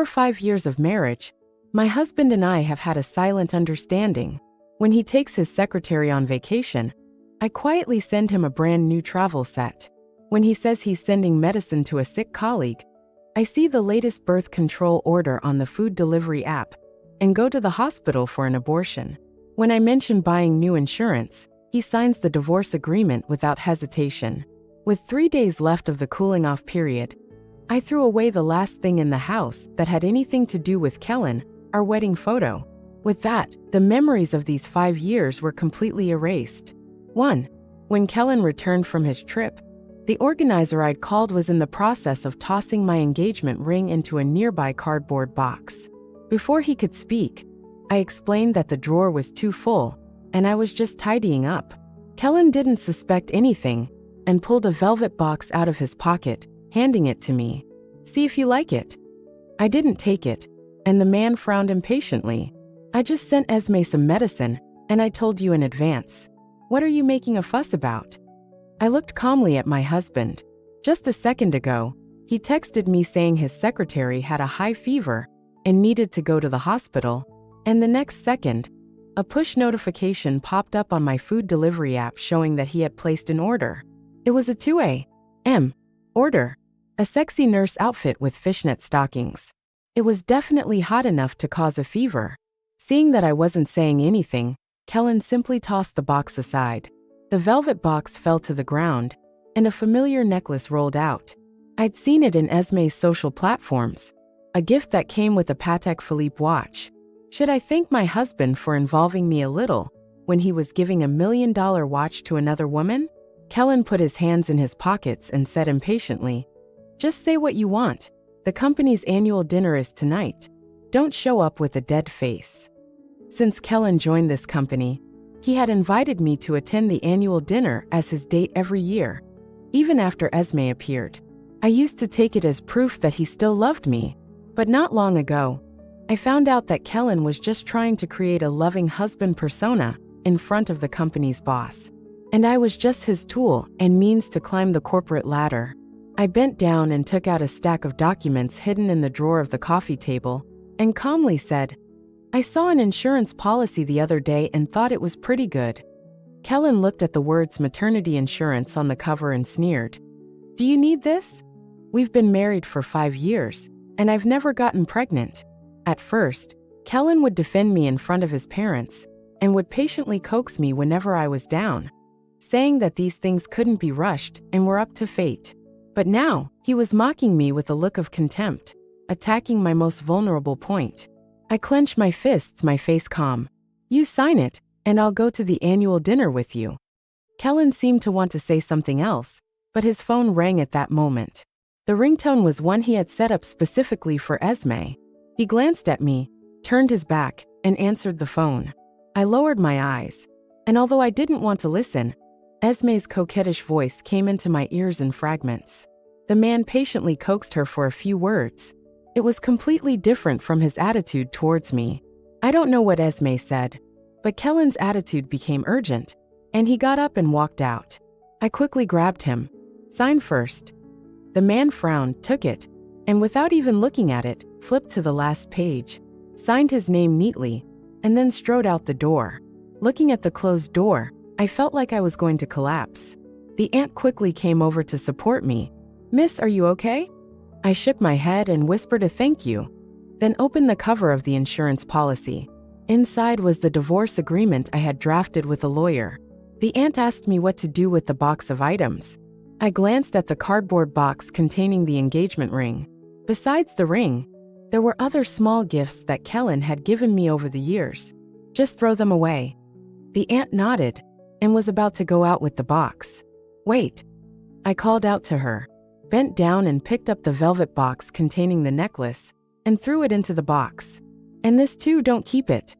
For 5 years of marriage, my husband and I have had a silent understanding. When he takes his secretary on vacation, I quietly send him a brand new travel set. When he says he's sending medicine to a sick colleague, I see the latest birth control order on the food delivery app and go to the hospital for an abortion. When I mention buying new insurance, he signs the divorce agreement without hesitation. With 3 days left of the cooling off period, I threw away the last thing in the house that had anything to do with Kellen, our wedding photo. With that, the memories of these 5 years were completely erased. 1. When Kellen returned from his trip, the organizer I'd called was in the process of tossing my engagement ring into a nearby cardboard box. Before he could speak, I explained that the drawer was too full, and I was just tidying up. Kellen didn't suspect anything and pulled a velvet box out of his pocket, handing it to me. "See if you like it." I didn't take it, and the man frowned impatiently. "I just sent Esme some medicine, and I told you in advance. What are you making a fuss about?" I looked calmly at my husband. Just a second ago, he texted me saying his secretary had a high fever and needed to go to the hospital, and the next second, a push notification popped up on my food delivery app showing that he had placed an order. It was a 2 a.m. order, a sexy nurse outfit with fishnet stockings. It was definitely hot enough to cause a fever. Seeing that I wasn't saying anything, Kellen simply tossed the box aside. The velvet box fell to the ground, and a familiar necklace rolled out. I'd seen it in Esme's social platforms, a gift that came with a Patek Philippe watch. Should I thank my husband for involving me a little when he was giving $1 million watch to another woman? Kellen put his hands in his pockets and said impatiently, "Just say what you want. The company's annual dinner is tonight. Don't show up with a dead face." Since Kellen joined this company, he had invited me to attend the annual dinner as his date every year, even after Esme appeared. I used to take it as proof that he still loved me, but not long ago, I found out that Kellen was just trying to create a loving husband persona in front of the company's boss, and I was just his tool and means to climb the corporate ladder. I bent down and took out a stack of documents hidden in the drawer of the coffee table and calmly said, "I saw an insurance policy the other day and thought it was pretty good." Kellen looked at the words maternity insurance on the cover and sneered. "Do you need this? We've been married for 5 years, and I've never gotten pregnant." At first, Kellen would defend me in front of his parents and would patiently coax me whenever I was down, saying that these things couldn't be rushed and were up to fate. But now, he was mocking me with a look of contempt, attacking my most vulnerable point. I clenched my fists, my face calm. "You sign it, and I'll go to the annual dinner with you." Kellen seemed to want to say something else, but his phone rang at that moment. The ringtone was one he had set up specifically for Esme. He glanced at me, turned his back, and answered the phone. I lowered my eyes, and although I didn't want to listen, Esme's coquettish voice came into my ears in fragments. The man patiently coaxed her for a few words. It was completely different from his attitude towards me. I don't know what Esme said, but Kellen's attitude became urgent, and he got up and walked out. I quickly grabbed him. "Sign first." The man frowned, took it, and without even looking at it, flipped to the last page, signed his name neatly, and then strode out the door. Looking at the closed door, I felt like I was going to collapse. The aunt quickly came over to support me. "Miss, are you okay?" I shook my head and whispered a thank you, then opened the cover of the insurance policy. Inside was the divorce agreement I had drafted with a lawyer. The aunt asked me what to do with the box of items. I glanced at the cardboard box containing the engagement ring. Besides the ring, there were other small gifts that Kellen had given me over the years. "Just throw them away." The aunt nodded and was about to go out with the box. "Wait." I called out to her, bent down and picked up the velvet box containing the necklace and threw it into the box. "And this too, don't keep it."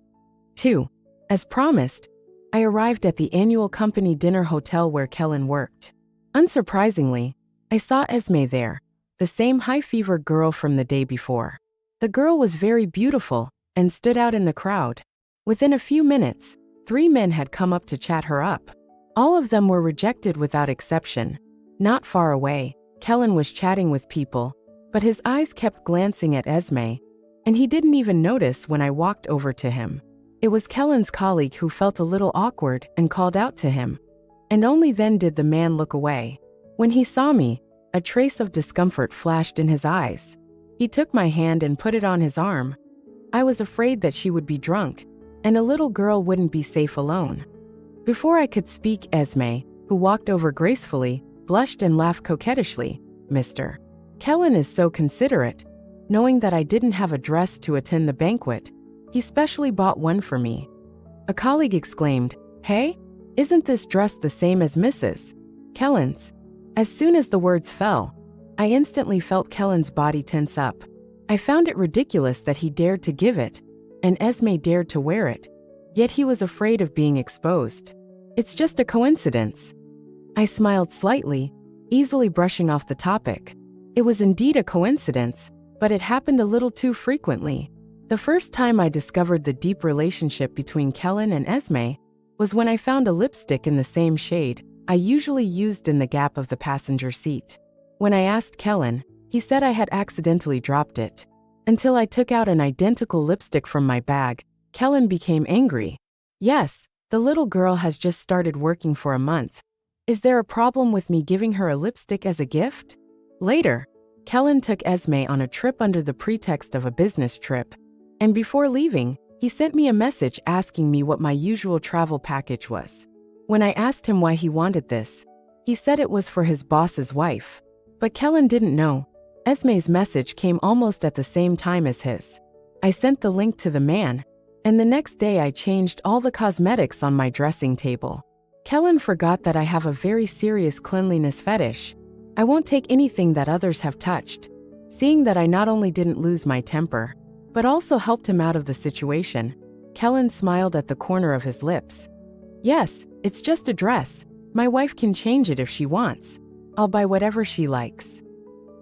2. As promised, I arrived at the annual company dinner hotel where Kellen worked. Unsurprisingly, I saw Esme there, the same high-fever girl from the day before. The girl was very beautiful and stood out in the crowd. Within a few minutes, 3 men had come up to chat her up. All of them were rejected without exception. Not far away, Kellen was chatting with people, but his eyes kept glancing at Esme, and he didn't even notice when I walked over to him. It was Kellen's colleague who felt a little awkward and called out to him. And only then did the man look away. When he saw me, a trace of discomfort flashed in his eyes. He took my hand and put it on his arm. I was afraid that she would be drunk, and a little girl wouldn't be safe alone. Before I could speak, Esme, who walked over gracefully, blushed and laughed coquettishly. Mr. Kellen is so considerate. Knowing that I didn't have a dress to attend the banquet, he specially bought one for me. A colleague exclaimed, "Hey, isn't this dress the same as Mrs. Kellen's?" As soon as the words fell, I instantly felt Kellen's body tense up. I found it ridiculous that he dared to give it, and Esme dared to wear it, yet he was afraid of being exposed. It's just a coincidence. I smiled slightly, easily brushing off the topic. It was indeed a coincidence, but it happened a little too frequently. The first time I discovered the deep relationship between Kellen and Esme was when I found a lipstick in the same shade I usually used in the gap of the passenger seat. When I asked Kellen, he said I had accidentally dropped it. Until I took out an identical lipstick from my bag, Kellen became angry. "Yes, the little girl has just started working for a month. Is there a problem with me giving her a lipstick as a gift?" Later, Kellen took Esme on a trip under the pretext of a business trip. And before leaving, he sent me a message asking me what my usual travel package was. When I asked him why he wanted this, he said it was for his boss's wife. But Kellen didn't know. Esme's message came almost at the same time as his. I sent the link to the man, and the next day I changed all the cosmetics on my dressing table. Kellen forgot that I have a very serious cleanliness fetish. I won't take anything that others have touched. Seeing that I not only didn't lose my temper, but also helped him out of the situation, Kellen smiled at the corner of his lips. "Yes, it's just a dress. My wife can change it if she wants. I'll buy whatever she likes."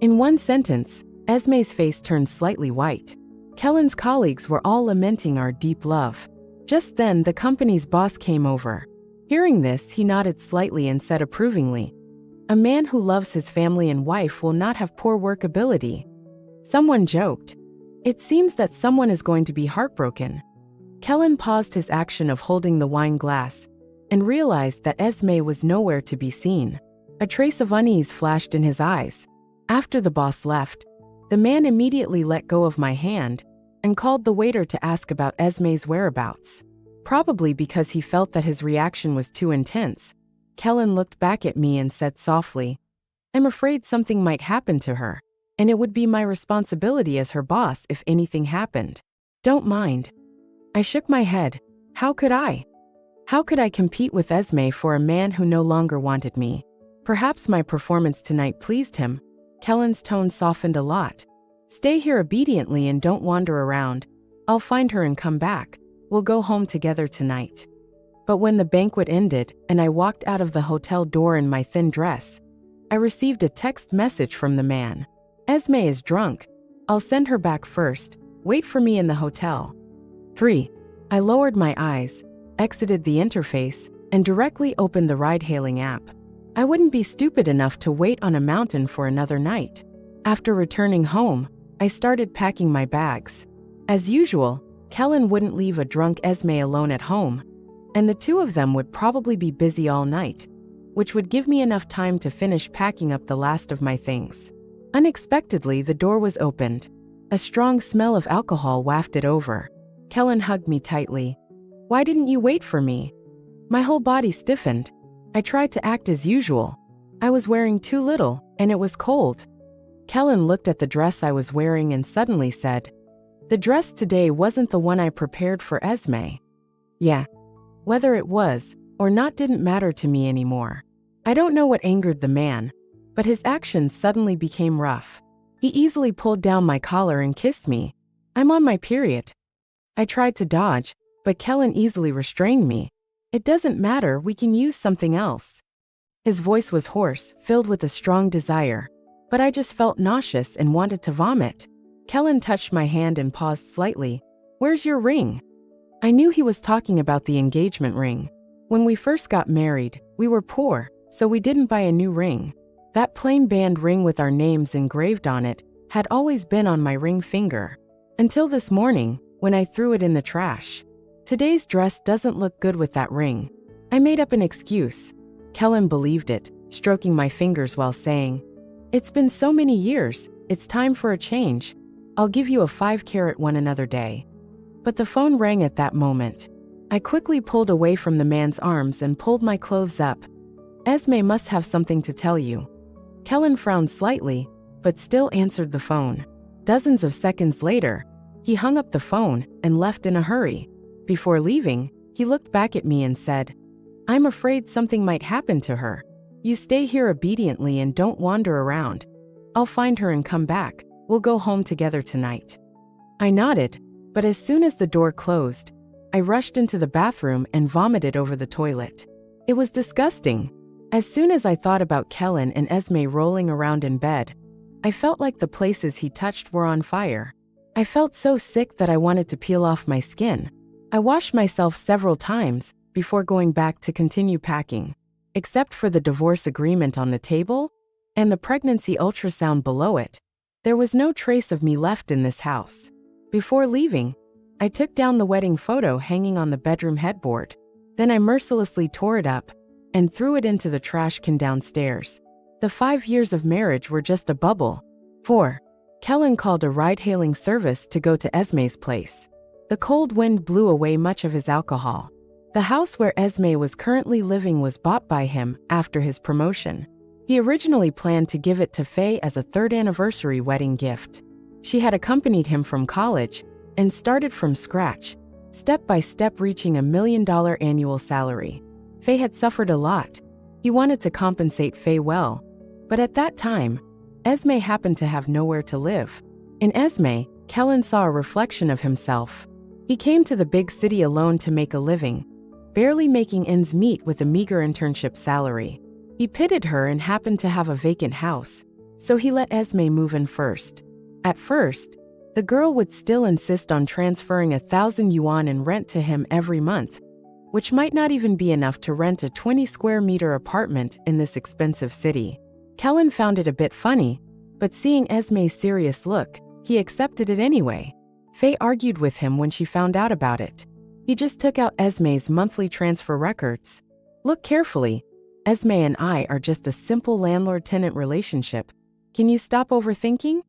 In one sentence, Esme's face turned slightly white. Kellen's colleagues were all lamenting our deep love. Just then, the company's boss came over. Hearing this, he nodded slightly and said approvingly, "A man who loves his family and wife will not have poor workability." Someone joked, "It seems that someone is going to be heartbroken." Kellen paused his action of holding the wine glass and realized that Esme was nowhere to be seen. A trace of unease flashed in his eyes. After the boss left, the man immediately let go of my hand and called the waiter to ask about Esme's whereabouts. Probably because he felt that his reaction was too intense, Kellen looked back at me and said softly, "I'm afraid something might happen to her, and it would be my responsibility as her boss if anything happened. Don't mind." I shook my head. How could I? How could I compete with Esme for a man who no longer wanted me? Perhaps my performance tonight pleased him. Kellen's tone softened a lot. "Stay here obediently and don't wander around. I'll find her and come back. We'll go home together tonight." But when the banquet ended and I walked out of the hotel door in my thin dress, I received a text message from the man. "Esme is drunk. I'll send her back first. Wait for me in the hotel." 3. I lowered my eyes, exited the interface, and directly opened the ride-hailing app. I wouldn't be stupid enough to wait on a mountain for another night. After returning home, I started packing my bags. As usual, Kellen wouldn't leave a drunk Esme alone at home, and the two of them would probably be busy all night, which would give me enough time to finish packing up the last of my things. Unexpectedly, the door was opened. A strong smell of alcohol wafted over. Kellen hugged me tightly. "Why didn't you wait for me?" My whole body stiffened. I tried to act as usual. I was wearing too little, and it was cold. Kellen looked at the dress I was wearing and suddenly said, "The dress today wasn't the one I prepared for Esme." Yeah. Whether it was or not didn't matter to me anymore. I don't know what angered the man, but his actions suddenly became rough. He easily pulled down my collar and kissed me. I'm on my period. I tried to dodge, but Kellen easily restrained me. "It doesn't matter, we can use something else." His voice was hoarse, filled with a strong desire, but I just felt nauseous and wanted to vomit. Kellen touched my hand and paused slightly. "Where's your ring?" I knew he was talking about the engagement ring. When we first got married, we were poor, so we didn't buy a new ring. That plain band ring with our names engraved on it had always been on my ring finger. Until this morning, when I threw it in the trash. Today's dress doesn't look good with that ring. I made up an excuse. Kellen believed it, stroking my fingers while saying, "It's been so many years, it's time for a change. I'll give you a 5-carat one another day." But the phone rang at that moment. I quickly pulled away from the man's arms and pulled my clothes up. "Esme must have something to tell you." Kellen frowned slightly, but still answered the phone. Dozens of seconds later, he hung up the phone and left in a hurry. Before leaving, he looked back at me and said, "I'm afraid something might happen to her. You stay here obediently and don't wander around. I'll find her and come back. We'll go home together tonight." I nodded, but as soon as the door closed, I rushed into the bathroom and vomited over the toilet. It was disgusting. As soon as I thought about Kellen and Esme rolling around in bed, I felt like the places he touched were on fire. I felt so sick that I wanted to peel off my skin. I washed myself several times before going back to continue packing. Except for the divorce agreement on the table and the pregnancy ultrasound below it, there was no trace of me left in this house. Before leaving, I took down the wedding photo hanging on the bedroom headboard. Then I mercilessly tore it up and threw it into the trash can downstairs. The 5 years of marriage were just a bubble. 4. Kellen called a ride-hailing service to go to Esme's place. The cold wind blew away much of his alcohol. The house where Esme was currently living was bought by him after his promotion. He originally planned to give it to Faye as a 3rd anniversary wedding gift. She had accompanied him from college and started from scratch, step by step reaching $1 million annual salary. Faye had suffered a lot. He wanted to compensate Faye well. But at that time, Esme happened to have nowhere to live. In Esme, Kellen saw a reflection of himself. He came to the big city alone to make a living, barely making ends meet with a meager internship salary. He pitied her and happened to have a vacant house, so he let Esme move in first. At first, the girl would still insist on transferring 1,000 yuan in rent to him every month, which might not even be enough to rent a 20-square-meter apartment in this expensive city. Kellen found it a bit funny, but seeing Esme's serious look, he accepted it anyway. Faye argued with him when she found out about it. He just took out Esme's monthly transfer records. "Look carefully. Esme and I are just a simple landlord-tenant relationship. Can you stop overthinking?"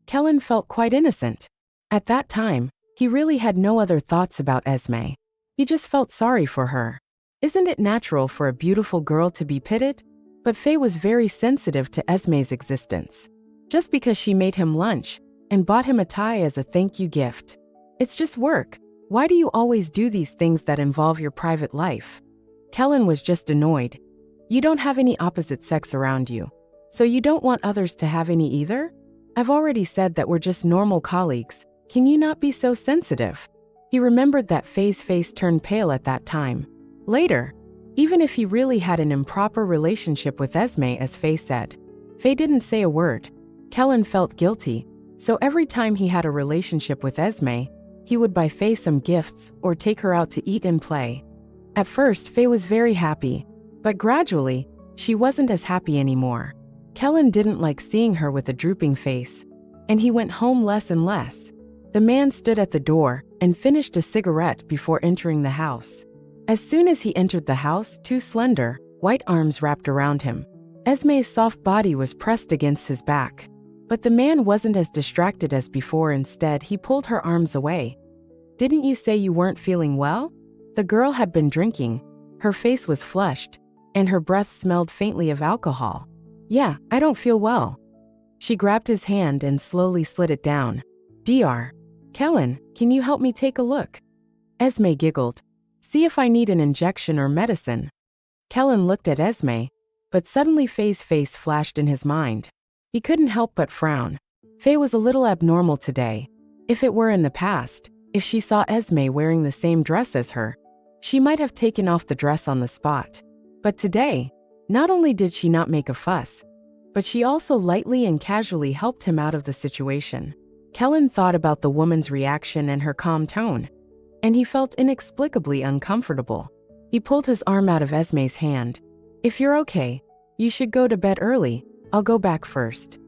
Kellen felt quite innocent. At that time, he really had no other thoughts about Esme. He just felt sorry for her. Isn't it natural for a beautiful girl to be pitied? But Faye was very sensitive to Esme's existence. Just because she made him lunch and bought him a tie as a thank you gift. It's just work. Why do you always do these things that involve your private life? Kellen was just annoyed. You don't have any opposite sex around you, so you don't want others to have any either? I've already said that we're just normal colleagues. Can you not be so sensitive? He remembered that Faye's face turned pale at that time. Later, even if he really had an improper relationship with Esme, as Faye said, Faye didn't say a word. Kellen felt guilty, so every time he had a relationship with Esme, he would buy Faye some gifts or take her out to eat and play. At first, Faye was very happy, but gradually, she wasn't as happy anymore. Kellen didn't like seeing her with a drooping face, and he went home less and less. The man stood at the door and finished a cigarette before entering the house. As soon as he entered the house, 2 slender, white arms wrapped around him. Esme's soft body was pressed against his back. But the man wasn't as distracted as before. Instead, he pulled her arms away. "Didn't you say you weren't feeling well?" The girl had been drinking. Her face was flushed, and her breath smelled faintly of alcohol. "Yeah, I don't feel well." She grabbed his hand and slowly slid it down. "Dr. Kellen, can you help me take a look?" Esme giggled. "See if I need an injection or medicine." Kellen looked at Esme, but suddenly Faye's face flashed in his mind. He couldn't help but frown. Faye was a little abnormal today. If it were in the past, if she saw Esme wearing the same dress as her, she might have taken off the dress on the spot. But today, not only did she not make a fuss, but she also lightly and casually helped him out of the situation. Kellen thought about the woman's reaction and her calm tone, and he felt inexplicably uncomfortable. He pulled his arm out of Esme's hand. "If you're okay, you should go to bed early. I'll go back first."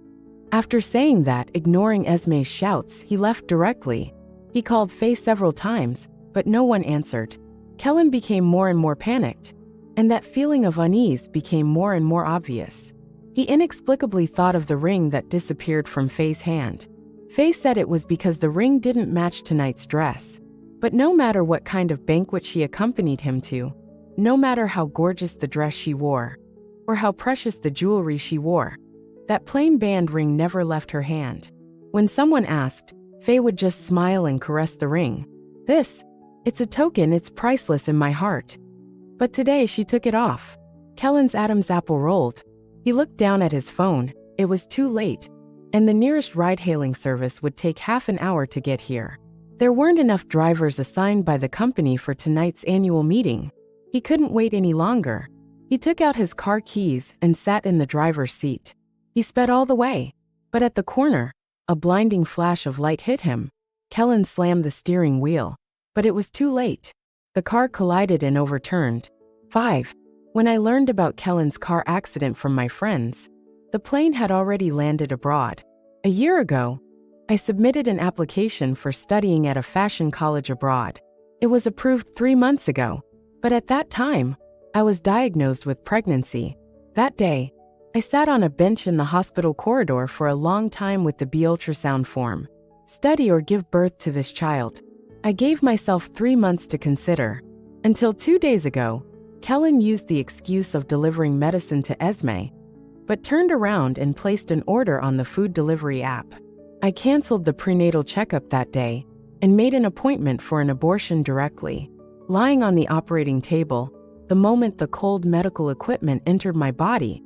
After saying that, ignoring Esme's shouts, he left directly. He called Faye several times, but no one answered. Kellen became more and more panicked, and that feeling of unease became more and more obvious. He inexplicably thought of the ring that disappeared from Faye's hand. Faye said it was because the ring didn't match tonight's dress. But no matter what kind of banquet she accompanied him to, no matter how gorgeous the dress she wore, or how precious the jewelry she wore, that plain band ring never left her hand. When someone asked, Faye would just smile and caress the ring. It's a token, it's priceless in my heart. But today she took it off. Kellen's Adam's apple rolled. He looked down at his phone. It was too late, and the nearest ride-hailing service would take half an hour to get here. There weren't enough drivers assigned by the company for tonight's annual meeting. He couldn't wait any longer. He took out his car keys and sat in the driver's seat. He sped all the way, but at the corner, a blinding flash of light hit him. Kellen slammed the steering wheel, but it was too late. The car collided and overturned. 5. When I learned about Kellen's car accident from my friends, the plane had already landed abroad. A year ago, I submitted an application for studying at a fashion college abroad. It was approved 3 months ago, but at that time, I was diagnosed with pregnancy. That day, I sat on a bench in the hospital corridor for a long time with the B ultrasound form. Study or give birth to this child. I gave myself 3 months to consider. Until 2 days ago, Kellen used the excuse of delivering medicine to Esme, but turned around and placed an order on the food delivery app. I canceled the prenatal checkup that day and made an appointment for an abortion directly. Lying on the operating table, the moment the cold medical equipment entered my body,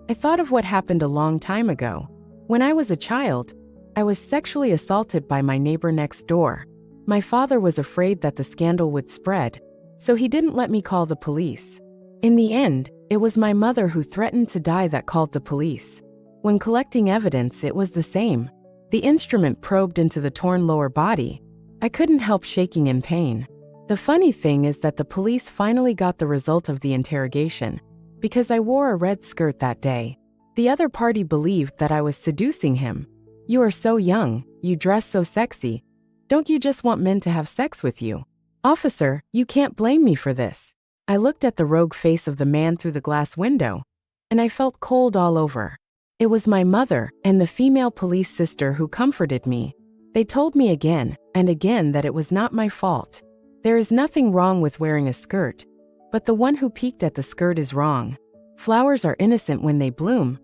I thought of what happened a long time ago. When I was a child, I was sexually assaulted by my neighbor next door. My father was afraid that the scandal would spread, so he didn't let me call the police. In the end, it was my mother who threatened to die that called the police. When collecting evidence, it was the same. The instrument probed into the torn lower body. I couldn't help shaking in pain. The funny thing is that the police finally got the result of the interrogation, because I wore a red skirt that day. The other party believed that I was seducing him. "You are so young, you dress so sexy. Don't you just want men to have sex with you?" "Officer, you can't blame me for this." I looked at the rogue face of the man through the glass window, and I felt cold all over. It was my mother and the female police sister who comforted me. They told me again and again that it was not my fault. There is nothing wrong with wearing a skirt, but the one who peeked at the skirt is wrong. Flowers are innocent when they bloom,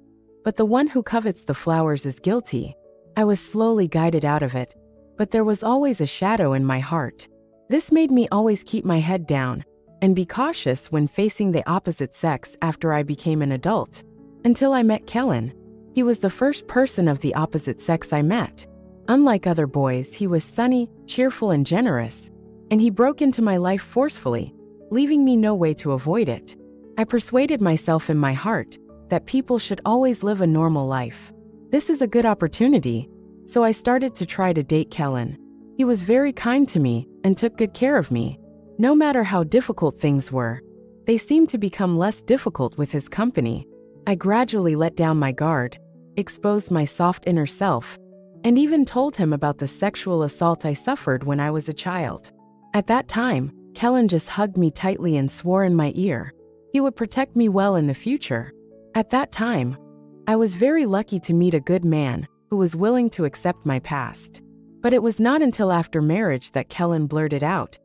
but the one who covets the flowers is guilty. I was slowly guided out of it, but there was always a shadow in my heart. This made me always keep my head down and be cautious when facing the opposite sex after I became an adult. Until I met Kellen. He was the first person of the opposite sex I met. Unlike other boys, he was sunny, cheerful, and generous, and he broke into my life forcefully, leaving me no way to avoid it. I persuaded myself in my heart that people should always live a normal life. This is a good opportunity, so I started to try to date Kellen. He was very kind to me and took good care of me. No matter how difficult things were, they seemed to become less difficult with his company. I gradually let down my guard, exposed my soft inner self, and even told him about the sexual assault I suffered when I was a child. At that time, Kellen just hugged me tightly and swore in my ear he would protect me well in the future. At that time, I was very lucky to meet a good man who was willing to accept my past. But it was not until after marriage that Kellen blurted out,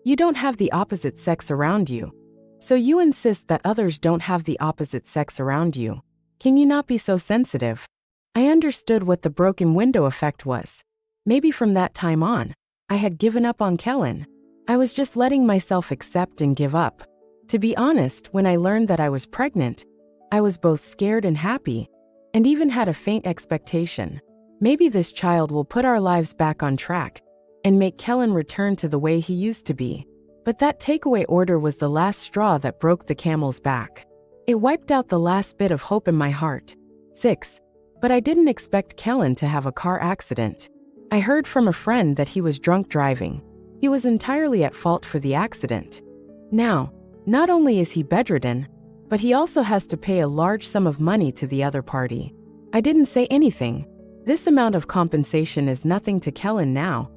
"You don't have the opposite sex around you. So you insist that others don't have the opposite sex around you. Can you not be so sensitive?" I understood what the broken window effect was. Maybe from that time on, I had given up on Kellen. I was just letting myself accept and give up. To be honest, when I learned that I was pregnant, I was both scared and happy, and even had a faint expectation. Maybe this child will put our lives back on track and make Kellen return to the way he used to be. But that takeaway order was the last straw that broke the camel's back. It wiped out the last bit of hope in my heart. 6. But I didn't expect Kellen to have a car accident. I heard from a friend that he was drunk driving. He was entirely at fault for the accident. Now, not only is he bedridden, but he also has to pay a large sum of money to the other party. I didn't say anything. This amount of compensation is nothing to Kellen now.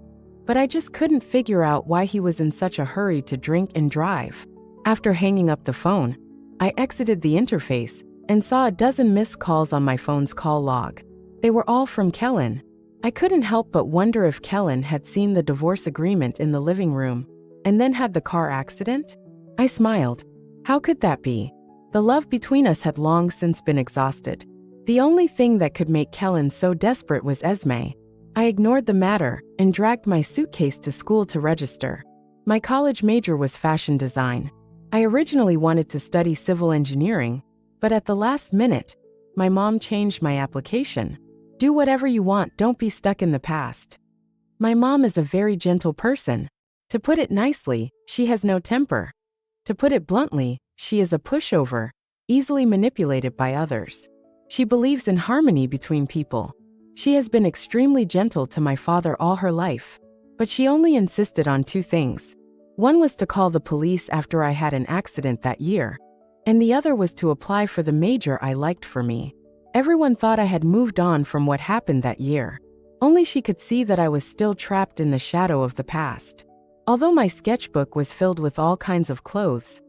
but I just couldn't figure out why he was in such a hurry to drink and drive. After hanging up the phone, I exited the interface and saw a dozen missed calls on my phone's call log. They were all from Kellen. I couldn't help but wonder if Kellen had seen the divorce agreement in the living room and then had the car accident. I smiled. How could that be? The love between us had long since been exhausted. The only thing that could make Kellen so desperate was Esme. I ignored the matter and dragged my suitcase to school to register. My college major was fashion design. I originally wanted to study civil engineering, but at the last minute, my mom changed my application. Do whatever you want, don't be stuck in the past. My mom is a very gentle person. To put it nicely, she has no temper. To put it bluntly, she is a pushover, easily manipulated by others. She believes in harmony between people. She has been extremely gentle to my father all her life, but she only insisted on two things. One was to call the police after I had an accident that year, and the other was to apply for the major I liked for me. Everyone thought I had moved on from what happened that year. Only she could see that I was still trapped in the shadow of the past. Although my sketchbook was filled with all kinds of clothes,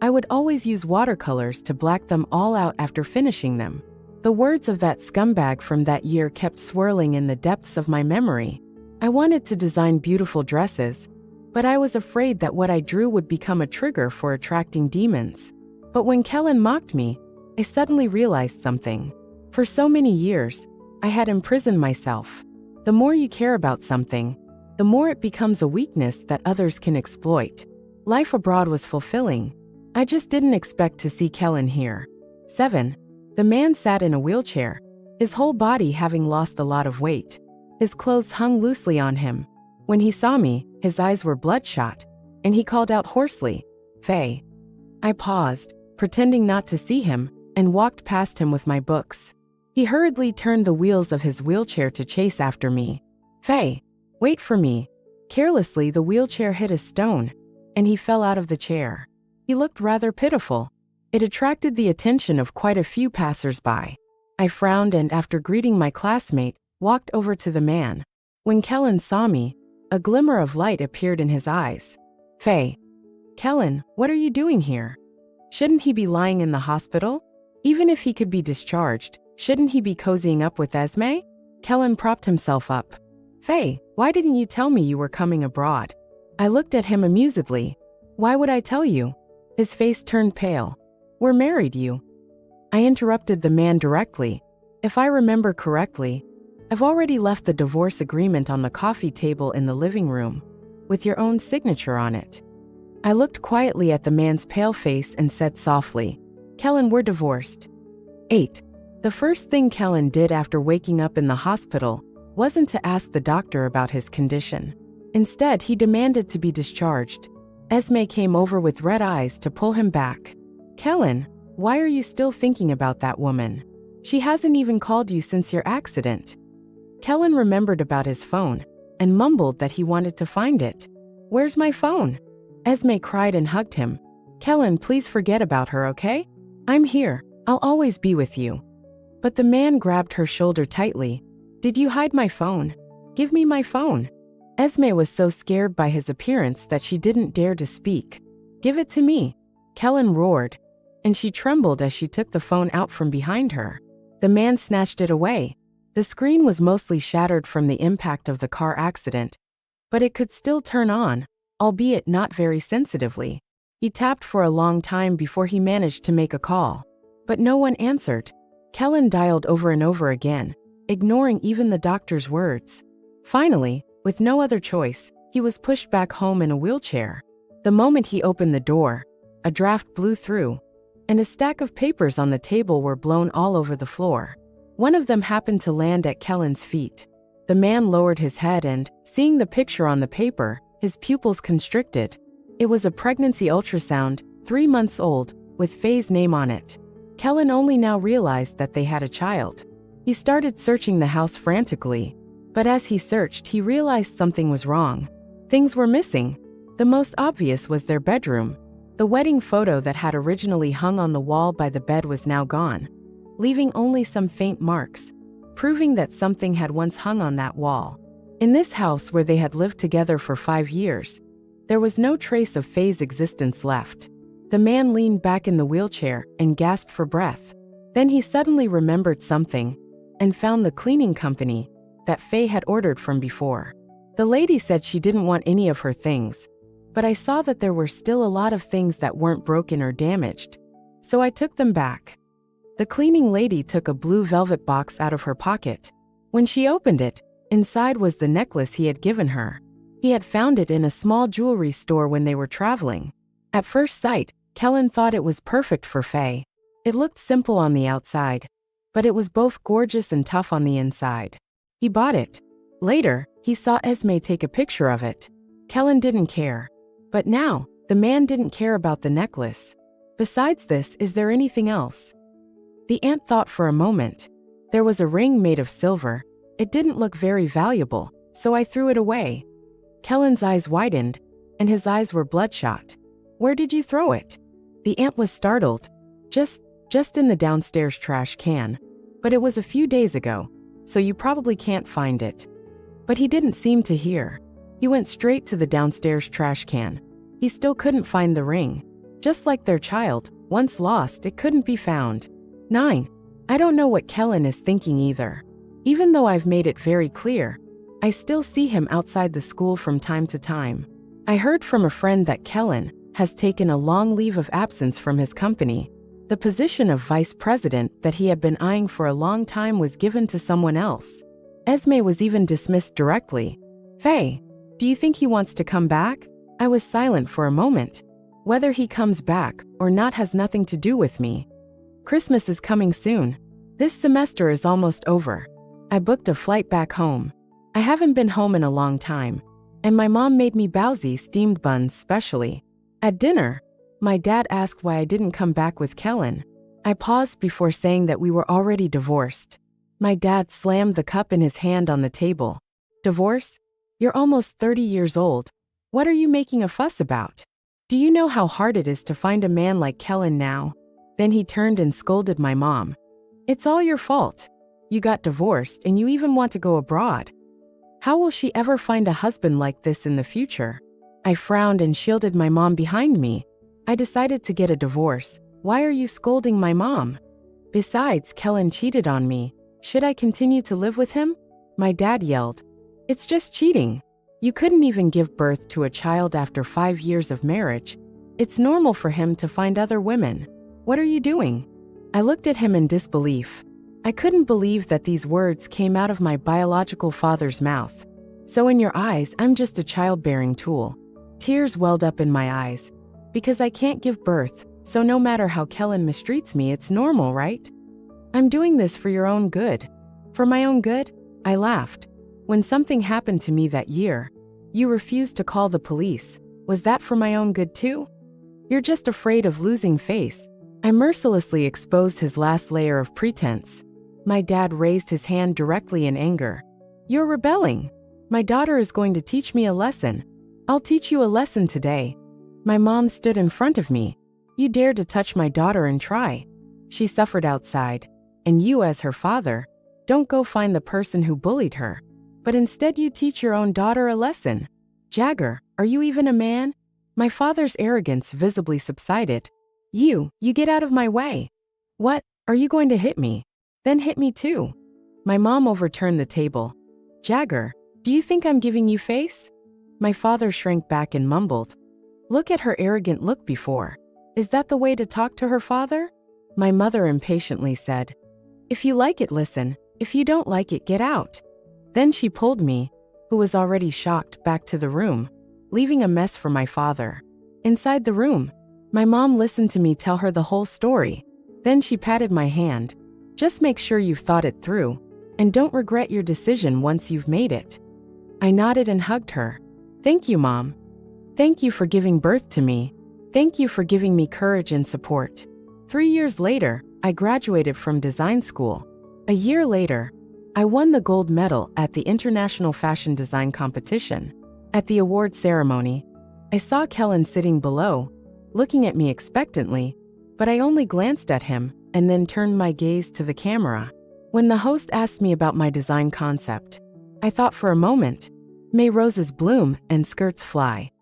I would always use watercolors to black them all out after finishing them. The words of that scumbag from that year kept swirling in the depths of my memory. I wanted to design beautiful dresses, but I was afraid that what I drew would become a trigger for attracting demons. But when Kellen mocked me, I suddenly realized something. For so many years, I had imprisoned myself. The more you care about something, the more it becomes a weakness that others can exploit. Life abroad was fulfilling. I just didn't expect to see Kellen here. 7. The man sat in a wheelchair, his whole body having lost a lot of weight. His clothes hung loosely on him. When he saw me, his eyes were bloodshot, and he called out hoarsely, "Faye." I paused, pretending not to see him, and walked past him with my books. He hurriedly turned the wheels of his wheelchair to chase after me. "Faye, wait for me." Carelessly, the wheelchair hit a stone, and he fell out of the chair. He looked rather pitiful. It attracted the attention of quite a few passers-by. I frowned and, after greeting my classmate, walked over to the man. When Kellen saw me, a glimmer of light appeared in his eyes. "Faye." "Kellen, what are you doing here? Shouldn't he be lying in the hospital? Even if he could be discharged, shouldn't he be cozying up with Esme?" Kellen propped himself up. "Faye, why didn't you tell me you were coming abroad?" I looked at him amusedly. "Why would I tell you?" His face turned pale. "We're married, you." I interrupted the man directly. "If I remember correctly, I've already left the divorce agreement on the coffee table in the living room, with your own signature on it." I looked quietly at the man's pale face and said softly, "Kellen, we're divorced." 8. The first thing Kellen did after waking up in the hospital wasn't to ask the doctor about his condition. Instead, he demanded to be discharged. Esme came over with red eyes to pull him back. "Kellen, why are you still thinking about that woman? She hasn't even called you since your accident." Kellen remembered about his phone and mumbled that he wanted to find it. "Where's my phone?" Esme cried and hugged him. "Kellen, please forget about her, okay? I'm here. I'll always be with you." But the man grabbed her shoulder tightly. "Did you hide my phone? Give me my phone." Esme was so scared by his appearance that she didn't dare to speak. "Give it to me," Kellen roared, and she trembled as she took the phone out from behind her. The man snatched it away. The screen was mostly shattered from the impact of the car accident, but it could still turn on, albeit not very sensitively. He tapped for a long time before he managed to make a call, but no one answered. Kellen dialed over and over again, ignoring even the doctor's words. Finally, with no other choice, he was pushed back home in a wheelchair. The moment he opened the door, a draft blew through, and a stack of papers on the table were blown all over the floor. One of them happened to land at Kellen's feet. The man lowered his head and, seeing the picture on the paper, his pupils constricted. It was a pregnancy ultrasound, 3 months old, with Faye's name on it. Kellen only now realized that they had a child. He started searching the house frantically, but as he searched, he realized something was wrong. Things were missing. The most obvious was their bedroom. The wedding photo that had originally hung on the wall by the bed was now gone, leaving only some faint marks, proving that something had once hung on that wall. In this house where they had lived together for 5 years, there was no trace of Faye's existence left. The man leaned back in the wheelchair and gasped for breath. Then he suddenly remembered something and found the cleaning company that Faye had ordered from before. The lady said she didn't want any of her things, but I saw that there were still a lot of things that weren't broken or damaged, so I took them back. The cleaning lady took a blue velvet box out of her pocket. When she opened it, inside was the necklace he had given her. He had found it in a small jewelry store when they were traveling. At first sight, Kellen thought it was perfect for Faye. It looked simple on the outside, but it was both gorgeous and tough on the inside. He bought it. Later, he saw Esme take a picture of it. Kellen didn't care. But now, the man didn't care about the necklace. Besides this, is there anything else? The aunt thought for a moment. There was a ring made of silver. It didn't look very valuable, so I threw it away. Kellen's eyes widened, and his eyes were bloodshot. Where did you throw it? The aunt was startled. Just in the downstairs trash can. But it was a few days ago, so you probably can't find it. But he didn't seem to hear. He went straight to the downstairs trash can. He still couldn't find the ring. Just like their child, once lost, it couldn't be found. 9. I don't know what Kellen is thinking either. Even though I've made it very clear, I still see him outside the school from time to time. I heard from a friend that Kellen has taken a long leave of absence from his company. The position of vice president that he had been eyeing for a long time was given to someone else. Esme was even dismissed directly. Faye, do you think he wants to come back? I was silent for a moment. Whether he comes back or not has nothing to do with me. Christmas is coming soon. This semester is almost over. I booked a flight back home. I haven't been home in a long time, and my mom made me bowsy steamed buns specially. At dinner, my dad asked why I didn't come back with Kellen. I paused before saying that we were already divorced. My dad slammed the cup in his hand on the table. Divorce? You're almost 30 years old. What are you making a fuss about? Do you know how hard it is to find a man like Kellen now? Then he turned and scolded my mom. It's all your fault. You got divorced and you even want to go abroad. How will she ever find a husband like this in the future? I frowned and shielded my mom behind me. I decided to get a divorce. Why are you scolding my mom? Besides, Kellen cheated on me. Should I continue to live with him? My dad yelled. It's just cheating. You couldn't even give birth to a child after 5 years of marriage. It's normal for him to find other women. What are you doing? I looked at him in disbelief. I couldn't believe that these words came out of my biological father's mouth. So in your eyes, I'm just a childbearing tool. Tears welled up in my eyes. Because I can't give birth, so no matter how Kellen mistreats me, it's normal, right? I'm doing this for your own good. For my own good? I laughed. When something happened to me that year, you refused to call the police. Was that for my own good too? You're just afraid of losing face. I mercilessly exposed his last layer of pretense. My dad raised his hand directly in anger. You're rebelling. My daughter is going to teach me a lesson. I'll teach you a lesson today. My mom stood in front of me. You dared to touch my daughter and try. She suffered outside. And you, as her father, don't go find the person who bullied her. But instead you teach your own daughter a lesson. Jagger, are you even a man? My father's arrogance visibly subsided. You get out of my way. What, are you going to hit me? Then hit me too. My mom overturned the table. Jagger, do you think I'm giving you face? My father shrank back and mumbled. Look at her arrogant look before. Is that the way to talk to her father? My mother impatiently said, If you like it, listen. If you don't like it, get out. Then she pulled me, who was already shocked, back to the room, leaving a mess for my father. Inside the room, my mom listened to me tell her the whole story. Then she patted my hand. Just make sure you've thought it through, and don't regret your decision once you've made it. I nodded and hugged her. Thank you, Mom. Thank you for giving birth to me. Thank you for giving me courage and support. 3 years later, I graduated from design school. A year later, I won the gold medal at the International Fashion Design Competition. At the award ceremony, I saw Kellen sitting below, looking at me expectantly, but I only glanced at him and then turned my gaze to the camera. When the host asked me about my design concept, I thought for a moment, may roses bloom and skirts fly.